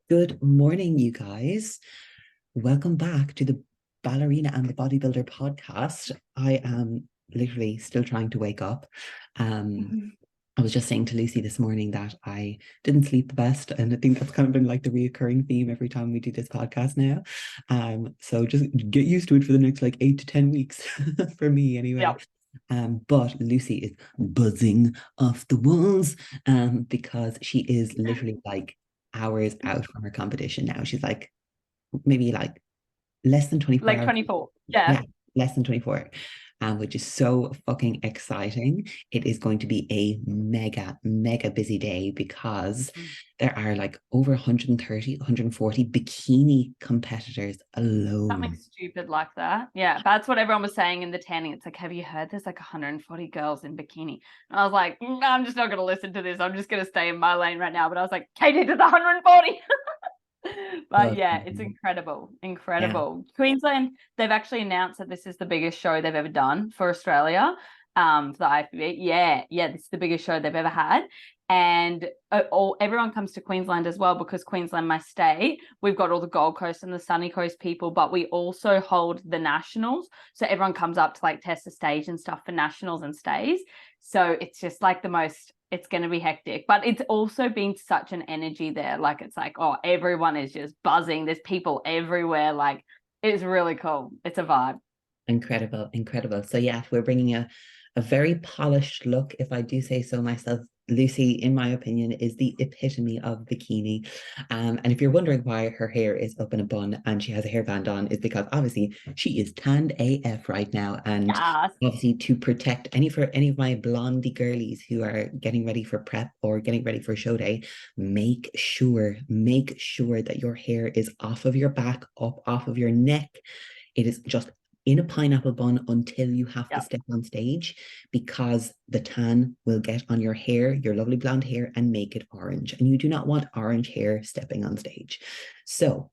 Good morning, you guys. Welcome back to the Ballerina and the Bodybuilder podcast. I am literally still trying to wake up. I was just saying to Lucy this morning that I didn't sleep the best, and I think that's kind of been like the reoccurring theme every time we do this podcast now. So just get used to it for the next like 8 to 10 weeks for me anyway. Yep. But Lucy is buzzing off the walls because she is literally like hours out from her competition now. She's like maybe like less than 24 Like hours. 24. Yeah. Yeah, less than 24, which is so fucking exciting. It is going to be a mega, mega busy day because there are like over 130, 140 bikini competitors alone. Something stupid like that. Yeah. That's what everyone was saying in the tanning. It's like, have you heard there's like 140 girls in bikini? And I was like, I'm just not going to listen to this. I'm just going to stay in my lane right now. But I was like, Katie, there's 140. But yeah, it's incredible. Incredible. Yeah. Queensland, they've actually announced that this is the biggest show they've ever done for Australia, for the IFBB. Yeah, this is the biggest show they've ever had. And everyone comes to Queensland as well because Queensland, my state, we've got all the Gold Coast and the Sunny Coast people, but we also hold the nationals. So everyone comes up to like test the stage and stuff for nationals and stays. So it's just like it's going to be hectic, but it's also been such an energy there. Like, it's like, oh, everyone is just buzzing. There's people everywhere. Like, it's really cool. It's a vibe. Incredible. So yeah, we're bringing a very polished look, if I do say so myself. Lucy, in my opinion, is the epitome of bikini. And if you're wondering why her hair is up in a bun and she has a hairband on, is because obviously she is tanned AF right now. And obviously to protect any of my blondie girlies who are getting ready for prep or getting ready for show day, make sure that your hair is off of your back, up off of your neck. It is just in a pineapple bun until you have to step on stage, because the tan will get on your hair, your lovely blonde hair, and make it orange. And you do not want orange hair stepping on stage. So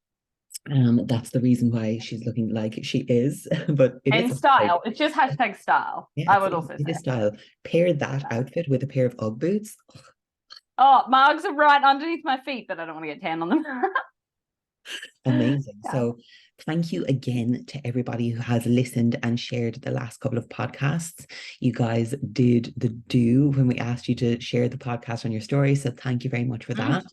that's the reason why she's looking like she is. But it is style. It's just hashtag style. Yeah, I would also say style. Pair that outfit with a pair of Ugg boots. Oh, my Uggs are right underneath my feet, but I don't want to get tan on them. Amazing. So thank you again to everybody who has listened and shared the last couple of podcasts. You guys did the do when we asked you to share the podcast on your story. So thank you very much for that.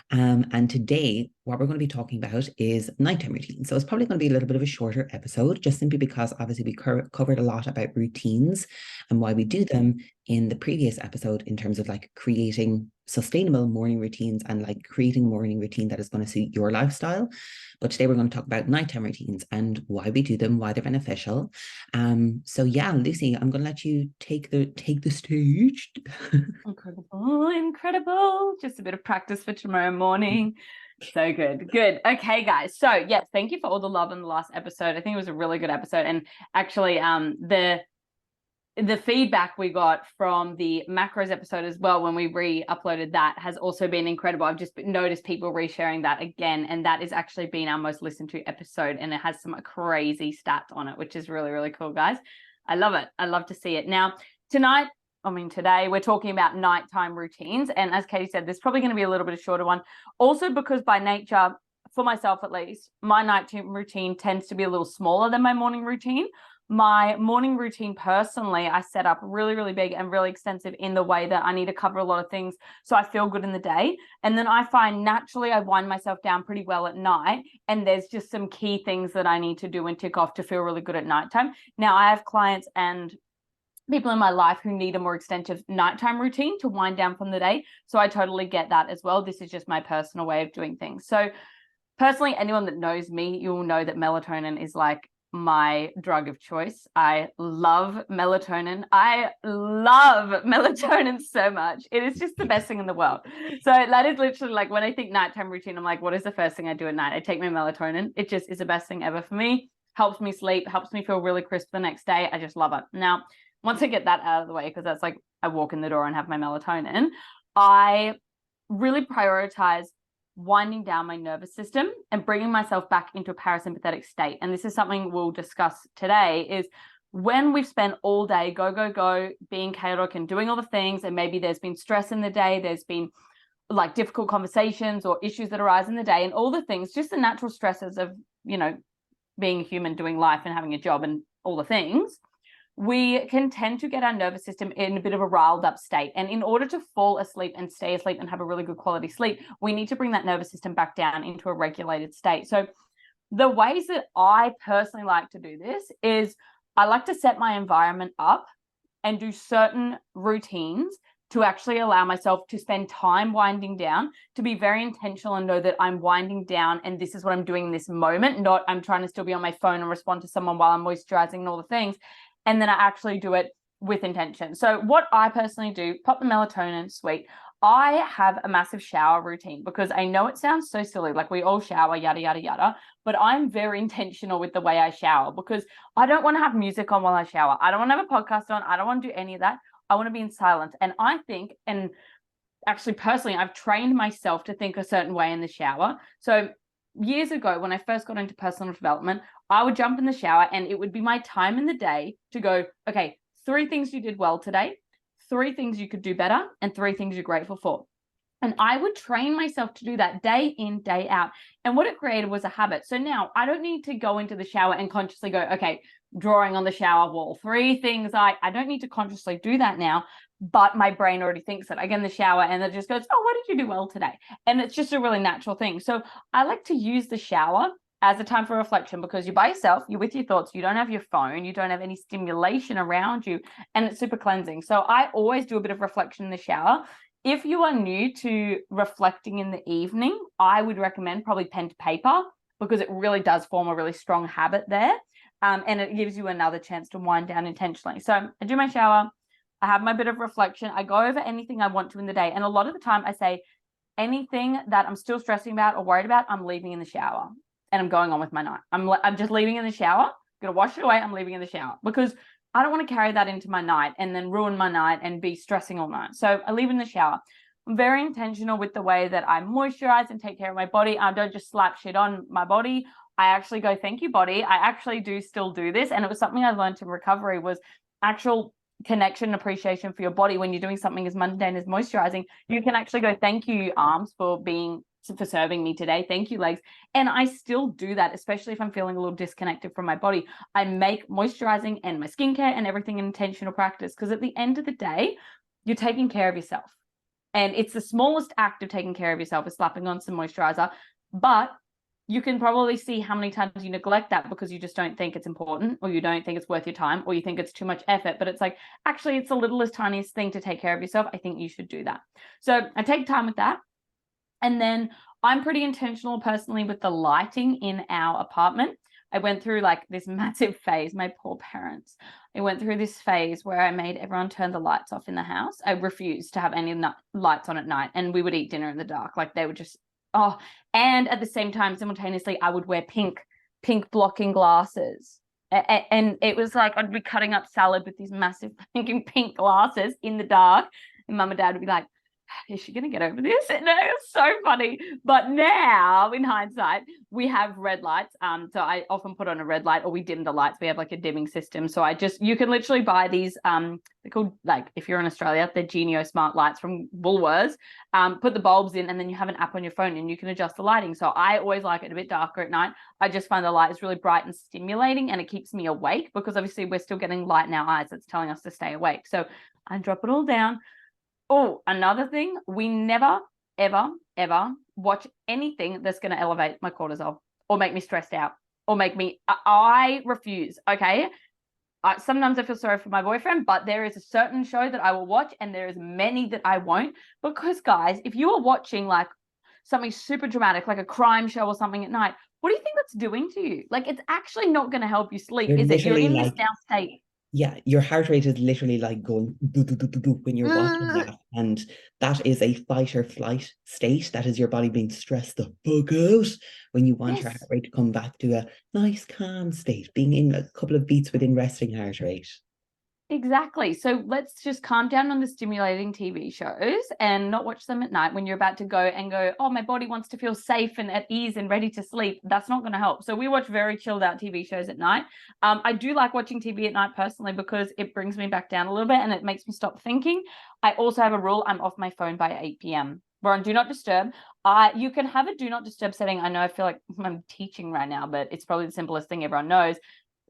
And today, what we're going to be talking about is nighttime routines. So it's probably going to be a little bit of a shorter episode, just simply because obviously we covered a lot about routines and why we do them in the previous episode in terms of like creating sustainable morning routines and like creating a morning routine that is going to suit your lifestyle. But today we're going to talk about nighttime routines and why we do them, why they're beneficial. So yeah, Lucy, I'm going to let you take the stage. Incredible. Just a bit of practice for tomorrow morning. So good. Okay, guys. So yes, thank you for all the love in the last episode. I think it was a really good episode. And actually, the feedback we got from the macros episode as well, when we re-uploaded that, has also been incredible. I've just noticed people resharing that again, and that is actually been our most listened to episode, and it has some crazy stats on it, which is really, really cool, guys. I love it. I love to see it. Now, today we're talking about nighttime routines. And as Katie said, this is probably going to be a little bit of a shorter one. Also because by nature, for myself at least, my nighttime routine tends to be a little smaller than my morning routine. My morning routine personally, I set up really, really big and really extensive in the way that I need to cover a lot of things so I feel good in the day. And then I find naturally I wind myself down pretty well at night. And there's just some key things that I need to do and tick off to feel really good at nighttime. Now, I have clients and people in my life who need a more extensive nighttime routine to wind down from the day. So I totally get that as well. This is just my personal way of doing things. So personally, anyone that knows me, you'll know that melatonin is like my drug of choice. I love melatonin. So much. It is just the best thing in the world. So that is literally like when I think nighttime routine, I'm like, what is the first thing I do at night? I take my melatonin. It just is the best thing ever for me. Helps me sleep, helps me feel really crisp the next day. I just love it. Now, once I get that out of the way, because that's like I walk in the door and have my melatonin, I really prioritize winding down my nervous system and bringing myself back into a parasympathetic state. And this is something we'll discuss today, is when we've spent all day go, being chaotic and doing all the things, and maybe there's been stress in the day, there's been like difficult conversations or issues that arise in the day and all the things, just the natural stresses of, you know, being a human, doing life and having a job and all the things, we can tend to get our nervous system in a bit of a riled up state. And in order to fall asleep and stay asleep and have a really good quality sleep, we need to bring that nervous system back down into a regulated state. So the ways that I personally like to do this is I like to set my environment up and do certain routines to actually allow myself to spend time winding down, to be very intentional and know that I'm winding down and this is what I'm doing in this moment, not I'm trying to still be on my phone and respond to someone while I'm moisturizing and all the things. And then I actually do it with intention. So what I personally do, pop the melatonin, sweet. I have a massive shower routine because I know it sounds so silly, like we all shower, yada, yada, yada, but I'm very intentional with the way I shower because I don't want to have music on while I shower. I don't want to have a podcast on. I don't want to do any of that. I want to be in silence. And I think, and actually personally, I've trained myself to think a certain way in the shower. So years ago, when I first got into personal development, I would jump in the shower and it would be my time in the day to go, okay, 3 things you did well today, 3 things you could do better, and 3 things you're grateful for. And I would train myself to do that day in, day out. And what it created was a habit. So now I don't need to go into the shower and consciously go, okay, drawing on the shower wall, 3 things I don't need to consciously do that now, but my brain already thinks it. I get in the shower and it just goes, oh, what did you do well today? And it's just a really natural thing. So I like to use the shower as a time for reflection because you're by yourself, you're with your thoughts, you don't have your phone, you don't have any stimulation around you, and it's super cleansing. So I always do a bit of reflection in the shower. If you are new to reflecting in the evening, I would recommend probably pen to paper because it really does form a really strong habit there. And it gives you another chance to wind down intentionally. So I do my shower, I have my bit of reflection, I go over anything I want to in the day. And a lot of the time I say anything that I'm still stressing about or worried about, I'm leaving in the shower and I'm going on with my night. I'm just leaving in the shower, I'm going to wash it away, I'm leaving in the shower because I don't want to carry that into my night and then ruin my night and be stressing all night. So I leave in the shower. I'm very intentional with the way that I moisturize and take care of my body. I don't just slap shit on my body. I actually go, thank you, body. I actually do still do this. And it was something I learned in recovery was actual connection and appreciation for your body. When you're doing something as mundane as moisturizing, you can actually go, thank you, arms, for serving me today. Thank you, legs. And I still do that, especially if I'm feeling a little disconnected from my body. I make moisturizing and my skincare and everything an intentional practice because at the end of the day, you're taking care of yourself. And it's the smallest act of taking care of yourself is slapping on some moisturizer. But you can probably see how many times you neglect that because you just don't think it's important or you don't think it's worth your time or you think it's too much effort. But it's like, actually, it's the littlest, tiniest thing to take care of yourself. I think you should do that. So I take time with that. And then I'm pretty intentional personally with the lighting in our apartment. I went through like this massive phase, my poor parents. I went through this phase where I made everyone turn the lights off in the house. I refused to have any lights on at night and we would eat dinner in the dark. Like they would just, oh, and at the same time, simultaneously, I would wear pink blocking glasses. And it was like, I'd be cutting up salad with these massive pink glasses in the dark. And mum and dad would be like, is she going to get over this? And it's so funny. But now, in hindsight, we have red lights. So I often put on a red light or we dim the lights. We have like a dimming system. So you can literally buy these, they're called, like, if you're in Australia, they're Genio smart lights from Woolworths. Put the bulbs in and then you have an app on your phone and you can adjust the lighting. So I always like it a bit darker at night. I just find the light is really bright and stimulating and it keeps me awake because obviously we're still getting light in our eyes that's telling us to stay awake. So I drop it all down. Oh, another thing, we never, ever, ever watch anything that's going to elevate my cortisol or make me stressed out or make me, I refuse, okay? Sometimes I feel sorry for my boyfriend, but there is a certain show that I will watch and there is many that I won't because, guys, if you are watching like something super dramatic, like a crime show or something at night, what do you think that's doing to you? Like, it's actually not going to help you sleep, is it? You're in this now state. Yeah, your heart rate is literally like going boo, boo, boo, boo, boo when you're watching that. And that is a fight or flight state. That is your body being stressed the fuck out when you want your heart rate to come back to a nice, calm state, being in a couple of beats within resting heart rate. Exactly. So let's just calm down on the stimulating TV shows and not watch them at night when you're about to go, oh, my body wants to feel safe and at ease and ready to sleep. That's not going to help. So we watch very chilled out TV shows at night. I do like watching TV at night personally because it brings me back down a little bit and it makes me stop thinking. I also have a rule. I'm off my phone by 8 p.m. We're on do not disturb. You can have a do not disturb setting. I know I feel like I'm teaching right now, but it's probably the simplest thing everyone knows.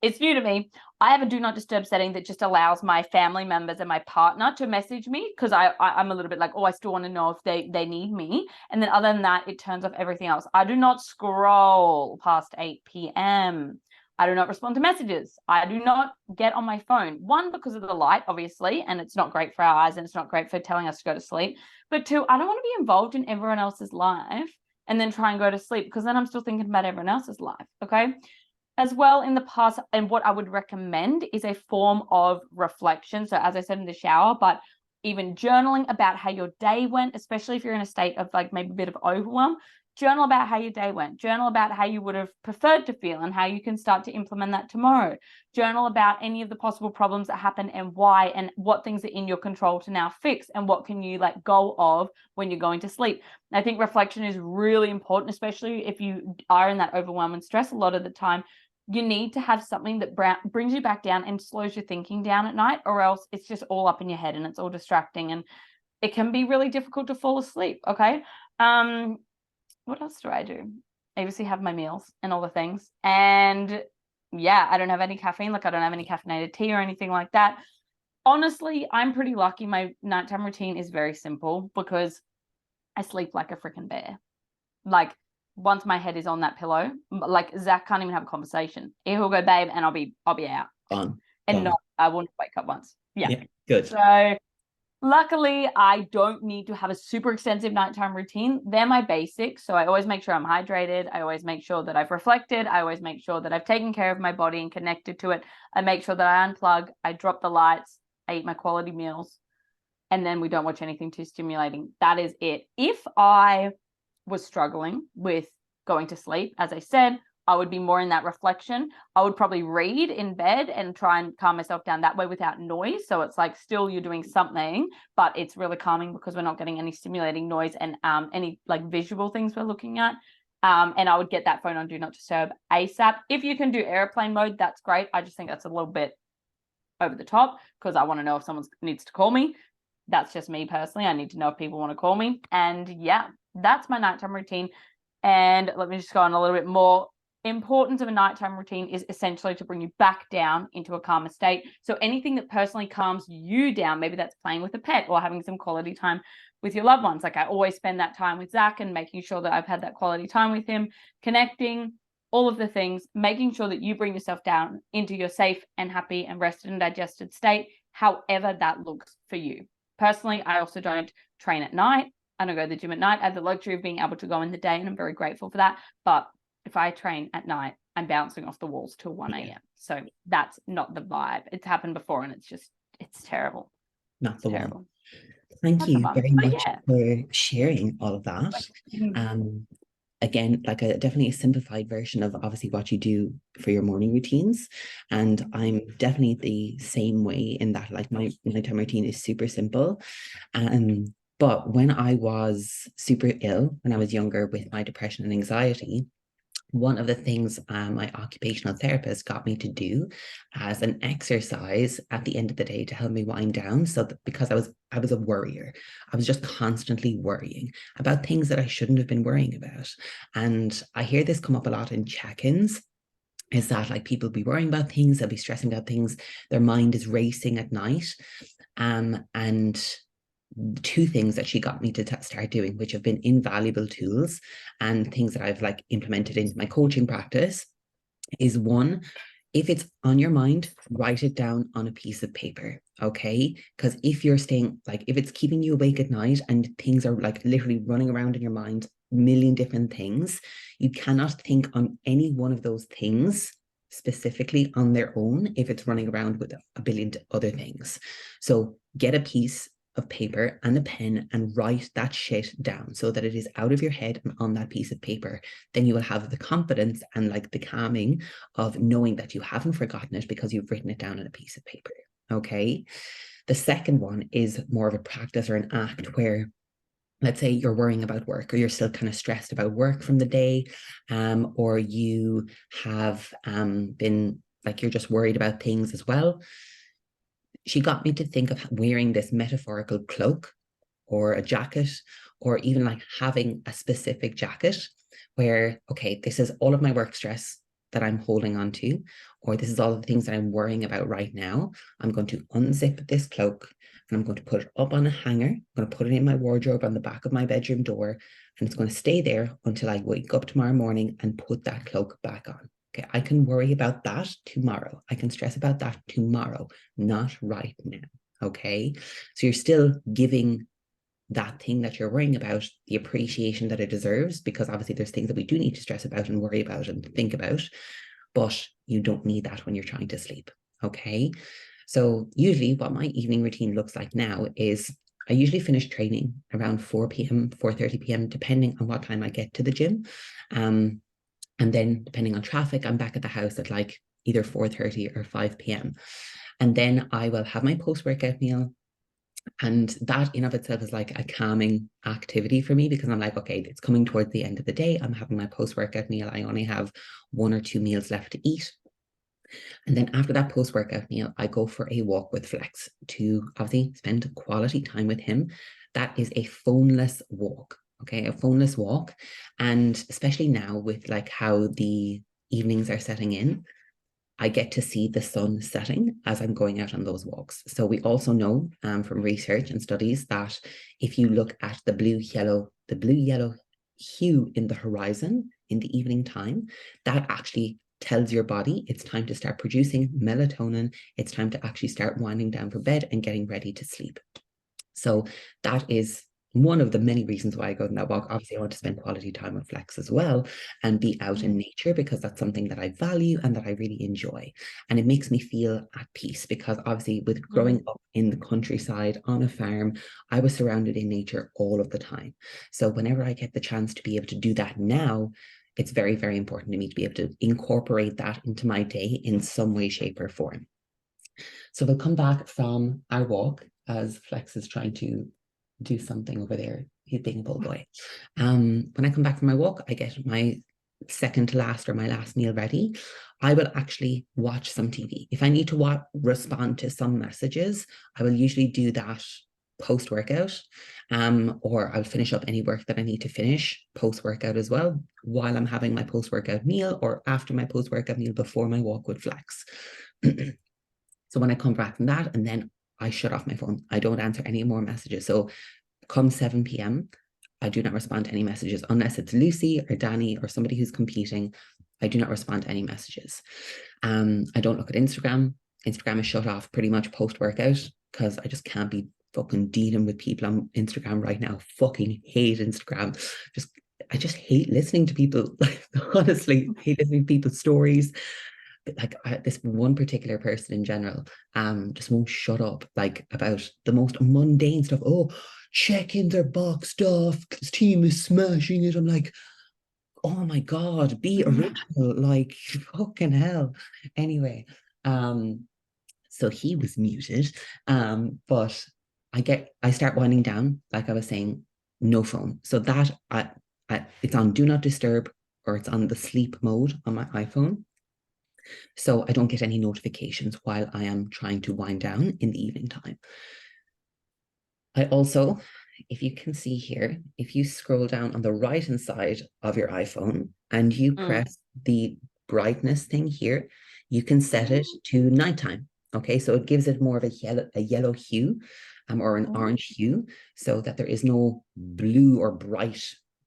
It's new to me. I have a do not disturb setting that just allows my family members and my partner to message me, because I'm a little bit like, oh, I still want to know if they need me. And then other than that, it turns off everything else. I do not scroll past 8 p.m. I do not respond to messages. I do not get on my phone. One, because of the light, obviously, and it's not great for our eyes and it's not great for telling us to go to sleep. But two, I don't want to be involved in everyone else's life and then try and go to sleep, because then I'm still thinking about everyone else's life. Okay. As well, in the past, and what I would recommend is a form of reflection. So as I said, in the shower, but even journaling about how your day went, especially if you're in a state of like maybe a bit of overwhelm. Journal about how your day went. Journal about how you would have preferred to feel and how you can start to implement that tomorrow. Journal about any of the possible problems that happen and why, and what things are in your control to now fix, and what can you let go of when you're going to sleep. I think reflection is really important, especially if you are in that overwhelm and stress a lot of the time. You need to have something that brings you back down and slows your thinking down at night, or else it's just all up in your head and it's all distracting, and it can be really difficult to fall asleep. Okay. What else do? I obviously have my meals and all the things. And yeah, I don't have any caffeine. Like, I don't have any caffeinated tea or anything like that. Honestly, I'm pretty lucky. My nighttime routine is very simple because I sleep like a freaking bear. Like, once my head is on that pillow, like Zach can't even have a conversation. He'll go, babe, and I'll be out. Gone. And no, I won't wake up once. Yeah. Good. So luckily, I don't need to have a super extensive nighttime routine. They're my basics. So I always make sure I'm hydrated. I always make sure that I've reflected. I always make sure that I've taken care of my body and connected to it. I make sure that I unplug. I drop the lights. I eat my quality meals. And then we don't watch anything too stimulating. That is it. If I was struggling with going to sleep, as I said, I would be more in that reflection. I would probably read in bed and try and calm myself down that way without noise. So it's like still you're doing something, but it's really calming because we're not getting any stimulating noise and any like visual things we're looking at. And I would get that phone on do not disturb ASAP. If you can do airplane mode, that's great. I just think that's a little bit over the top because I want to know if someone needs to call me. That's just me personally. I need to know if people want to call me. And yeah, that's my nighttime routine. And let me just go on a little bit more. Importance of a nighttime routine is essentially to bring you back down into a calmer state. So anything that personally calms you down, maybe that's playing with a pet or having some quality time with your loved ones. Like I always spend that time with Zach and making sure that I've had that quality time with him, connecting, all of the things, making sure that you bring yourself down into your safe and happy and rested and digested state, however that looks for you. Personally, I also don't train at night. I don't go to the gym at night. I have the luxury of being able to go in the day, and I'm very grateful for that. But if I train at night, I'm bouncing off the walls till 1 a.m. So that's not the vibe. It's happened before, and it's terrible. Not the terrible. one. Thank you very much for sharing all of that. Again, like definitely a simplified version of obviously what you do for your morning routines. And I'm definitely the same way in that, like my nighttime routine is super simple. But when I was super ill, when I was younger with my depression and anxiety, one of the things my occupational therapist got me to do as an exercise at the end of the day to help me wind down. So that, because I was a worrier, I was just constantly worrying about things that I shouldn't have been worrying about. And I hear this come up a lot in check-ins, is that like people be worrying about things, they'll be stressing about things, their mind is racing at night. And two things that she got me to start doing, which have been invaluable tools and things that I've like implemented into my coaching practice, is one, if it's on your mind, write it down on a piece of paper, okay? Because if you're staying, like if it's keeping you awake at night and things are like literally running around in your mind, million different things, you cannot think on any one of those things specifically on their own if it's running around with a billion other things. So get a piece of paper and a pen and write that shit down so that it is out of your head and on that piece of paper. Then you will have the confidence and like the calming of knowing that you haven't forgotten it because you've written it down on a piece of paper. Okay. The second one is more of a practice or an act where, let's say you're worrying about work or you're still kind of stressed about work from the day, or you have been like, you're just worried about things as well. She got me to think of wearing this metaphorical cloak or a jacket, or even like having a specific jacket where, okay, this is all of my work stress that I'm holding on to, or this is all the things that I'm worrying about right now. I'm going to unzip this cloak and I'm going to put it up on a hanger. I'm going to put it in my wardrobe on the back of my bedroom door, and it's going to stay there until I wake up tomorrow morning and put that cloak back on. Okay, I can worry about that tomorrow. I can stress about that tomorrow, not right now. Okay, so you're still giving that thing that you're worrying about the appreciation that it deserves, because obviously there's things that we do need to stress about and worry about and think about, but you don't need that when you're trying to sleep. Okay, so usually what my evening routine looks like now is I usually finish training around 4 p.m 4:30 p.m depending on what time I get to the gym, and then depending on traffic I'm back at the house at like either 4:30 or 5 p.m, and then I will have my post-workout meal. And that in of itself is like a calming activity for me, because I'm like, okay, it's coming towards the end of the day. I'm having my post-workout meal. I only have 1 or 2 meals left to eat. And then after that post-workout meal, I go for a walk with Flex to obviously spend quality time with him. That is a phoneless walk. Okay, a phoneless walk. And especially now with like how the evenings are setting in, I get to see the sun setting as I'm going out on those walks. So we also know from research and studies that if you look at the blue yellow hue in the horizon in the evening time, that actually tells your body it's time to start producing melatonin. It's time to actually start winding down for bed and getting ready to sleep. So that is one of the many reasons why I go on that walk. Obviously, I want to spend quality time with Flex as well and be out in nature, because that's something that I value and that I really enjoy. And it makes me feel at peace, because obviously with growing up in the countryside on a farm, I was surrounded in nature all of the time. So whenever I get the chance to be able to do that now, it's very, very important to me to be able to incorporate that into my day in some way, shape, or form. So we'll come back from our walk as Flex is trying to do something over there. He's being a bull boy. When I come back from my walk, I get my second to last or my last meal ready. I will actually watch some TV. If I need to respond to some messages, I will usually do that post-workout, or I'll finish up any work that I need to finish post-workout as well, while I'm having my post-workout meal or after my post-workout meal before my walk with Flex. So when I come back from that, and then I shut off my phone. I don't answer any more messages. So come 7 p.m, I do not respond to any messages unless it's Lucy or Danny or somebody who's competing. I do not respond to any messages. I don't look at Instagram. Instagram is shut off pretty much post-workout, because I just can't be fucking dealing with people on Instagram right now. Fucking hate Instagram. I just hate listening to people. Honestly, hate listening to people's stories. Like this one particular person in general just won't shut up like about the most mundane stuff. Oh, check-ins are boxed off, this team is smashing it. I'm like, oh my god, be original, like fucking hell. Anyway, so he was muted, but I start winding down, like I was saying, no phone. So that it's on do not disturb, or it's on the sleep mode on my iPhone, so I don't get any notifications while I am trying to wind down in the evening time. I also, if you can see here, if you scroll down on the right hand side of your iPhone and you press the brightness thing here, you can set it to nighttime. Okay, so it gives it more of a yellow hue, or an orange hue, so that there is no blue or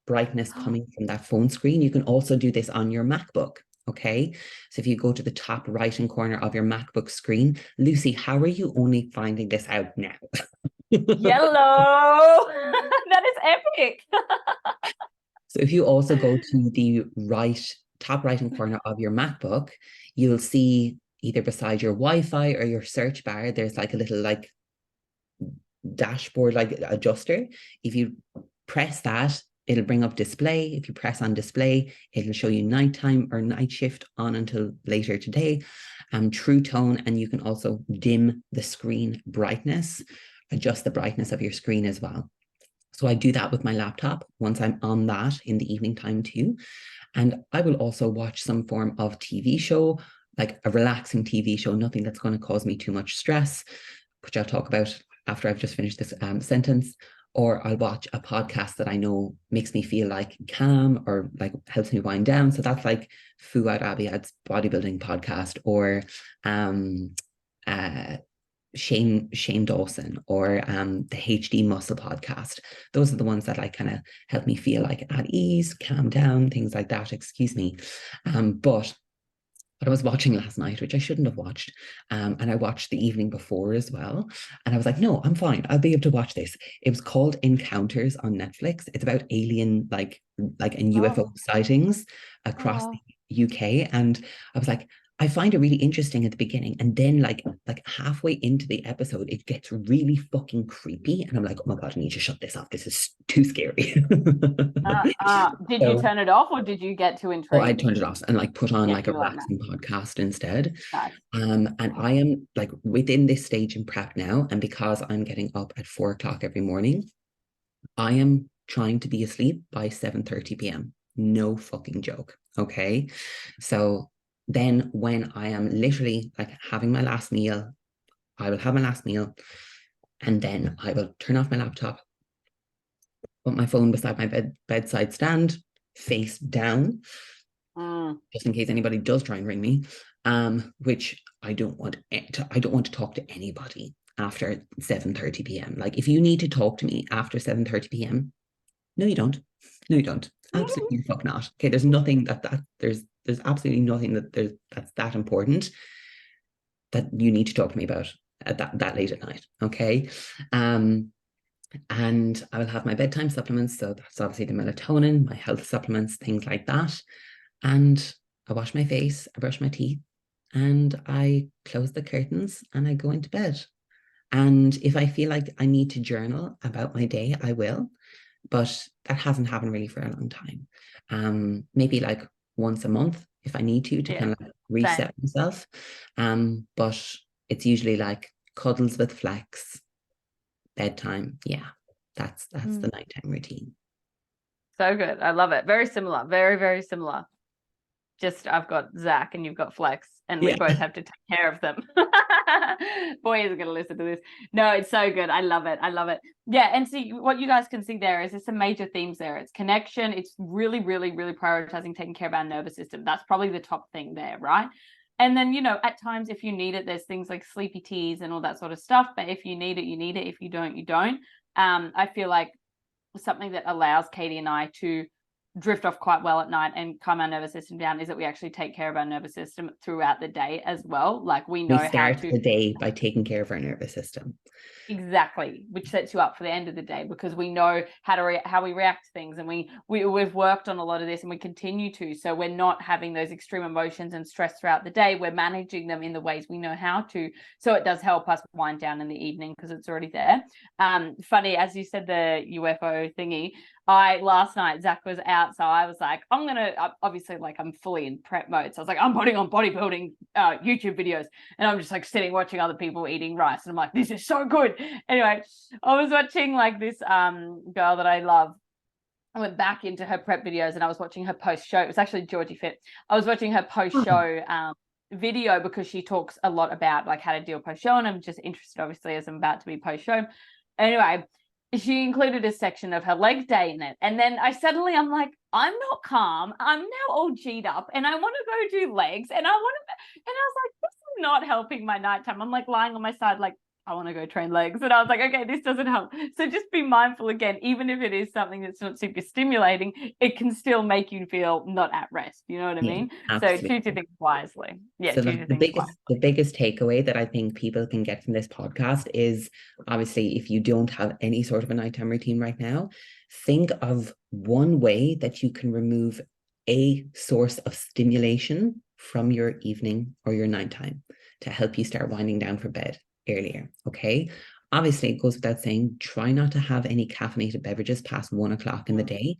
brightness coming from that phone screen. You can also do this on your MacBook. Okay, so if you go to the top right hand corner of your MacBook screen, Lucy, how are you only finding this out now? Yellow. That is epic. So if you also go to the top right hand corner of your MacBook, you'll see either beside your Wi-Fi or your search bar, there's like a little like dashboard, like adjuster. If you press that, it'll bring up display. If you press on display, it'll show you nighttime or night shift on until later today, true tone, and you can also dim the screen brightness, adjust the brightness of your screen as well. So I do that with my laptop once I'm on that in the evening time too. And I will also watch some form of TV show, like a relaxing TV show, nothing that's going to cause me too much stress, which I'll talk about after I've just finished this sentence. or I'll watch a podcast that I know makes me feel like calm or like helps me wind down. So that's like Fuad Abiad's bodybuilding podcast, or uh Shane Dawson, or the HD Muscle podcast. Those are the ones that like kind of help me feel like at ease, calm down, things like that. Excuse me. But what I was watching last night, which I shouldn't have watched, and I watched the evening before as well, and I was like, no, I'm fine. I'll be able to watch this. It was called Encounters on Netflix. It's about alien and UFO Oh, sightings across oh, the UK, and I was like, I find it really interesting at the beginning, and then like halfway into the episode, it gets really fucking creepy, and I'm like, oh my god, I need to shut this off. This is too scary. did you So turn it off, or did you get too oh, I intrigued? turned it off and like put on Yeah, like a you like that. relaxing podcast instead. Nice. And I am like within this stage in prep now, and because I'm getting up at 4 o'clock every morning, I am trying to be asleep by 7:30 p.m. No fucking joke. Okay. So then when I am literally like having my last meal, I will have my last meal, and then I will turn off my laptop, put my phone beside my bedside stand, face down, Mm. just in case anybody does try and ring me. Which I don't want to talk to anybody after 7:30 p.m. Like if you need to talk to me after 7:30 p.m., no, you don't. No, you don't. Absolutely the fuck not. Okay, there's nothing there's absolutely nothing that's that important that you need to talk to me about at that late at night. Okay. And I will have my bedtime supplements. So that's obviously the melatonin, my health supplements, things like that. And I wash my face, I brush my teeth, and I close the curtains and I go into bed. And if I feel like I need to journal about my day, I will. But that hasn't happened really for a long time. Maybe like once a month if I need to Yeah, kind of like same. reset myself. But it's usually like cuddles with Flex, bedtime. Yeah, that's the Mm. nighttime routine. So good. I love it. Very similar. Very, very similar. Just I've got Zach and you've got Flex, and we Yeah. both have to take care of them. Boy, is going to listen to this. No, it's so good. I love it. I love it. Yeah, and see what you guys can see there is there's some major themes there. It's connection. It's really, really, really prioritizing taking care of our nervous system. That's probably the top thing there, right? And then, at times if you need it, there's things like sleepy teas and all that sort of stuff. But if you need it, you need it. If you don't, you don't. I feel like something that allows Katie and I to drift off quite well at night and calm our nervous system down is that we actually take care of our nervous system throughout the day as well. Like we We know how start to. the day by taking care of our nervous system. Exactly, which sets you up for the end of the day because we know how we react to things, and we've worked on a lot of this and we continue to. So we're not having those extreme emotions and stress throughout the day. We're managing them in the ways we know how to. So it does help us wind down in the evening because it's already there. Funny, as you said, the UFO thingy. Last night Zach was out, so I was like, I'm gonna obviously like I'm fully in prep mode. So I was like, I'm putting on bodybuilding YouTube videos, and I'm just like sitting watching other people eating rice, and I'm like, this is so good. Anyway, I was watching like this girl that I love. I went back into her prep videos and I was watching her post show. It was actually Georgie Fit. I was watching her post show video because she talks a lot about like how to deal post show, and I'm just interested, obviously, as I'm about to be post show. Anyway, she included a section of her leg day in it, and then I'm like, I'm not calm. I'm now all G'd up, and I want to go do legs, and I was like, this is not helping my nighttime. I'm like lying on my side, like I want to go train legs. And I was like, okay, this doesn't help. So just be mindful again, even if it is something that's not super stimulating, it can still make you feel not at rest. You know what I Yeah, mean? So choose your absolutely. things wisely. Yeah, So choose the, your the things biggest wisely. the biggest takeaway that I think people can get from this podcast is obviously if you don't have any sort of a nighttime routine right now, think of one way that you can remove a source of stimulation from your evening or your nighttime to help you start winding down for bed earlier. Okay. Obviously, it goes without saying, try not to have any caffeinated beverages past 1 o'clock in the day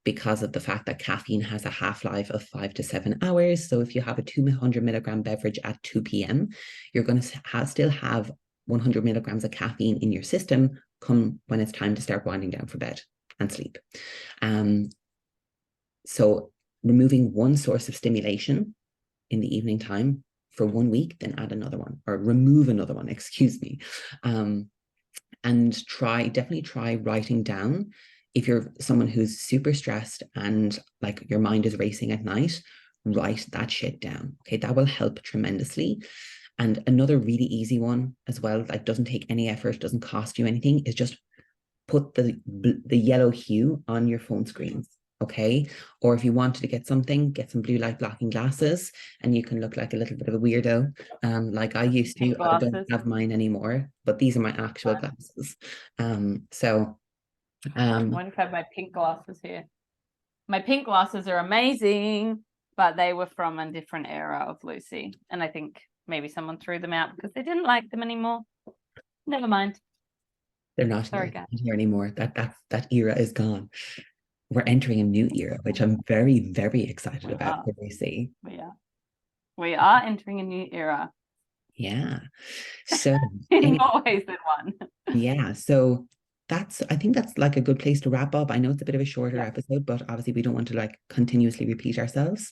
because of the fact that caffeine has a half-life of 5 to 7 hours. So if you have a 200 milligram beverage at 2 p.m., you're going to still have 100 milligrams of caffeine in your system come when it's time to start winding down for bed and sleep. So removing one source of stimulation in the evening time for 1 week, then add another one or remove another one, excuse me. and definitely try writing down. If you're someone who's super stressed and like your mind is racing at night, write that shit down. Okay, that will help tremendously. And another really easy one as well, like doesn't take any effort, doesn't cost you anything, is just put the yellow hue on your phone screens. Okay. Or if you wanted to get some blue light blocking glasses and you can look like a little bit of a weirdo. Like I used to, Pink I don't glasses. have mine anymore, but these are my actual glasses. So I wonder if I have my pink glasses here. My pink glasses are amazing, but they were from a different era of Lucy. And I think maybe someone threw them out because they didn't like them anymore. Never mind. they're not Sorry, here, guys. not here anymore. That era is gone. We're entering a new era, which I'm very, very excited about for Lucy. We are entering a new era. Yeah. So In more ways than one. yeah, so I think that's like a good place to wrap up. I know it's a bit of a shorter episode, but obviously we don't want to like continuously repeat ourselves.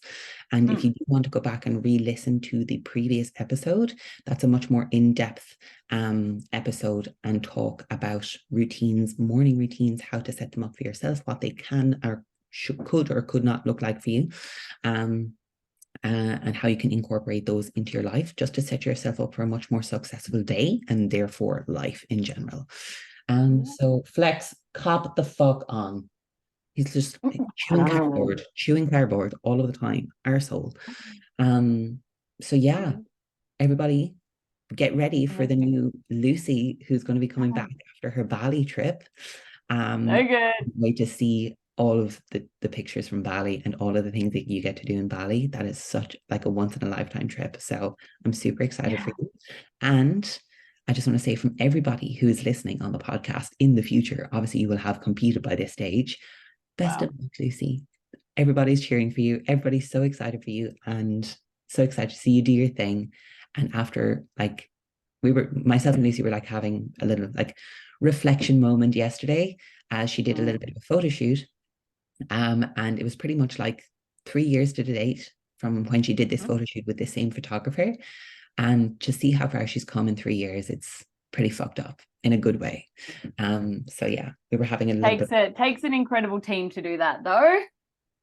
And if you do want to go back and re-listen to the previous episode, that's a much more in-depth episode and talk about routines, morning routines, how to set them up for yourself, what they can or could or could not look like for you. And how you can incorporate those into your life just to set yourself up for a much more successful day and therefore life in general. So Flex, cop the fuck on. He's just chewing cardboard all of the time, arsehole. So yeah, everybody get ready for the new Lucy who's going to be coming back after her Bali trip. So good. Wait to see all of the pictures from Bali and all of the things that you get to do in Bali. That is such like a once in a lifetime trip. So I'm super excited for you. And I just want to say from everybody who is listening on the podcast in the future, obviously you will have competed by this stage. Best of luck, Lucy. Everybody's cheering for you. Everybody's so excited for you and so excited to see you do your thing. And after like myself and Lucy were like having a little like reflection moment yesterday as she did a little bit of a photo shoot. And it was pretty much like 3 years to the date from when she did this photo shoot with the same photographer. And to see how far she's come in 3 years, it's pretty fucked up in a good way. So yeah, we were having a little bit. It takes an incredible team to do that, though,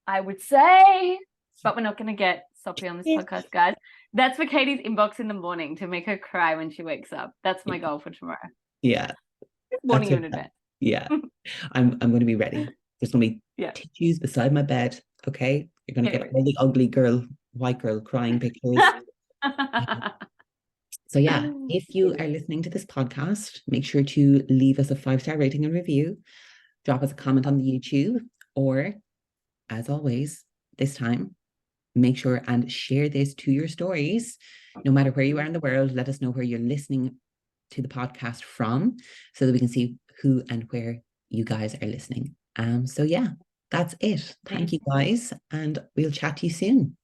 I would say. But we're not going to get soppy on this podcast, guys. That's for Katie's inbox in the morning to make her cry when she wakes up. That's my goal for tomorrow. Yeah. Warning you in advance. Yeah. I'm going to be ready. There's going to be tissues beside my bed. Okay. You're going to get all the ugly white girl crying pictures. So yeah, if you are listening to this podcast, make sure to leave us a 5-star rating and review. Drop us a comment on the YouTube, or as always, this time, make sure and share this to your stories. No matter where you are in the world, let us know where you're listening to the podcast from so that we can see who and where you guys are listening. So yeah, that's it. Thank you guys, and we'll chat to you soon.